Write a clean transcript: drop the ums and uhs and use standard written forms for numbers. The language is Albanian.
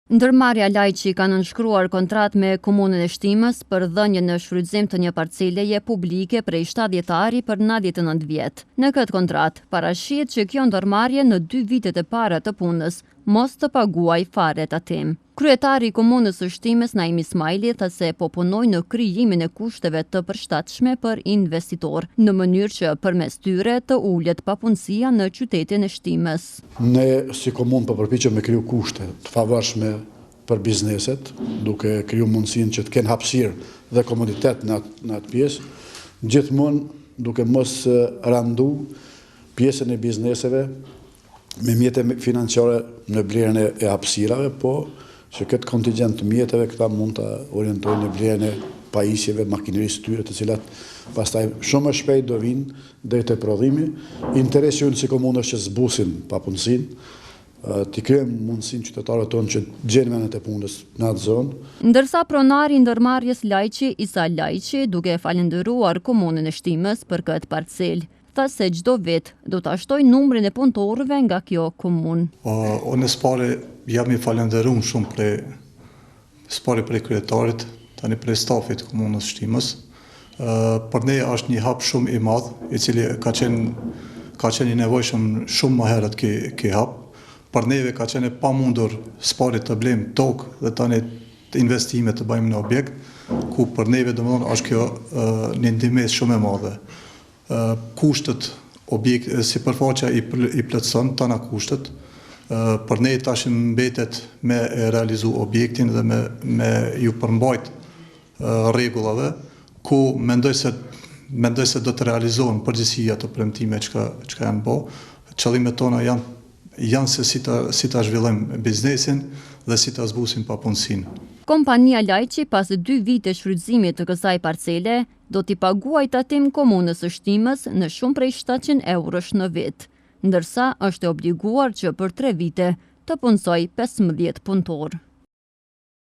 Ndërmarrja Lajqi ka nënshkruar kontratë me Komunën e Shtimës për dhënien në shfrytëzim të një parceleje publike prej 70 ari për 99 vjet. Në këtë kontratë parashihet që kjo ndërmarrje në 2 vitet e para të punës mos të paguaj fare tatim. Kryetari i Komunës së Shtimës Naim Ismaili tha se po punoj në krijimin e kushteve të përshtatshme për investitor, në mënyrë që përmes tyre të ulet papunësia në qytetin e Shtimës. Ne si komunë po përpiqemi me kriju kushte të favorshme për bizneset, duke kriju mundësinë që të kenë hapësirë dhe komoditet në atë pjesë, gjithmonë duke mos randu pjesën e bizneseve me mjete financiare në blerjen e hapësirave, po që këtë kontingent të mjeteve këta mund të orientojnë në blerjen e pajisjeve, makinerisë tyre, të cilat pastaj shumë më shpejt do vinë deri te prodhimi. Interesi ynë si komunë është që zbusin papunësinë, t'i krijojmë mundësinë qytetarëve tonë që gjejnë vendet e punës në atë zonë. Ndërsa pronari i ndërmarrjes Lajqi, Isa Lajqi, duke falendëruar Komunën e Shtimës për këtë parcelë, tha se çdo vit do ta shtojë numrin e punëtorëve nga kjo komunë. Unë s'pare jam i falenderuar shumë prej kryetarit, tani prej stafit Komunës Shtimës. Për ne është një hap shumë i madh, i cili ka qenë i nevojshëm shumë më herët ky hap. Për neve ka qenë pamundur s'pari të blejmë tokë dhe tani investime të bëjmë në objekt, ku për neve domethënë është kjo një ndihmë shumë e madhe. Kushtet sipërfaqja i plotson tana kushtet. Për ne tash mbetet me realizu objektin dhe me ju përmbajt rregullave, ku mendoj se do të realizohen përgjithësia të premtime që janë bë. Qëllimet tona janë se si ta zhvillojmë biznesin dhe si ta zbusim papunësinë. Kompania Lajqi pas 2 vite shfrytëzimit të kësaj parcele do t'i paguajë tatim Komunës së Shtimës në shumë prej 700 eurosh në vit, ndërsa është e obliguar që për 3 vite të punësoj 15 punëtorë.